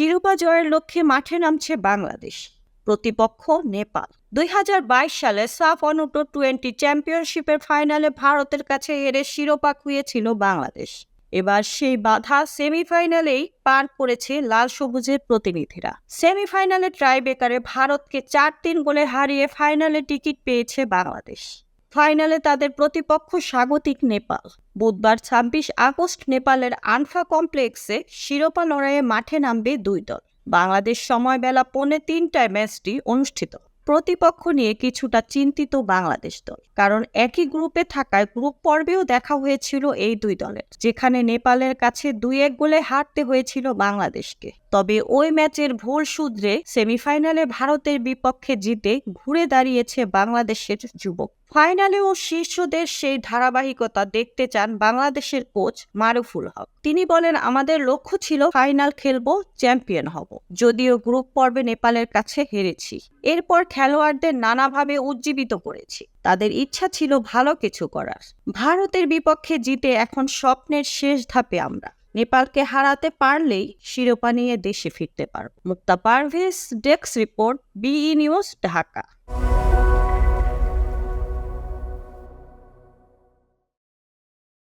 শিরোপা জয়ের লক্ষ্যে মাঠে নামছে বাংলাদেশ। প্রতিপক্ষ নেপাল। ২০২২ সালে সাফ অনূর্ধ্ব-20 চ্যাম্পিয়নশিপের ফাইনালে ভারতের কাছে হেরে শিরোপা খুইয়েছিল বাংলাদেশ। এবার সেই বাধা সেমিফাইনালেই পার করেছে লাল সবুজের প্রতিনিধিরা। সেমিফাইনালে টাইব্রেকারে ভারতকে ৪-৩ গোলে হারিয়ে ফাইনালে টিকিট পেয়েছে বাংলাদেশ। ফাইনালে তাদের প্রতিপক্ষ স্বাগতিক নেপাল। বুধবার ২৬ আগস্ট নেপালের আনফা কমপ্লেক্সে শিরোপা লড়াইয়ে মাঠে নামবে দুই দল। বাংলাদেশ সময় বেলা ২:৩০টায় ম্যাচটি অনুষ্ঠিত। প্রতিপক্ষ নিয়ে কিছুটা চিন্তিত বাংলাদেশ দল, কারণ একই গ্রুপে থাকায় গ্রুপ পর্বেও দেখা হয়েছিল এই দুই দলের, যেখানে নেপালের কাছে ২-১ গোলে হারতে হয়েছিল বাংলাদেশকে। তবে ওই ম্যাচের ভুল শুধরে সেমিফাইনালে ভারতের বিপক্ষে জিতে ঘুরে দাঁড়িয়েছে বাংলাদেশের যুবক। ফাইনালেও শীর্ষদের সেই ধারাবাহিকতা দেখতে চান বাংলাদেশের কোচ মারুফুল হক। তিনি বলেন, আমাদের লক্ষ্য ছিল ফাইনাল খেলবো, চ্যাম্পিয়ন হব। যদিও গ্রুপ পর্বে নেপালের কাছে হেরেছি, এরপর খেলোয়াড়দের নানাভাবে উজ্জীবিত করেছি। তাদের ইচ্ছা ছিল ভালো কিছু করার। ভারতের বিপক্ষে জিতে এখন স্বপ্নের শেষ ধাপে আমরা। নেপালকে হারাতে পারলেই শিরোপা নিয়ে দেশে ফিরতে পারব। মুক্তা পারভেজ, ডেস্ক রিপোর্ট, বিই নিউজ, ঢাকা।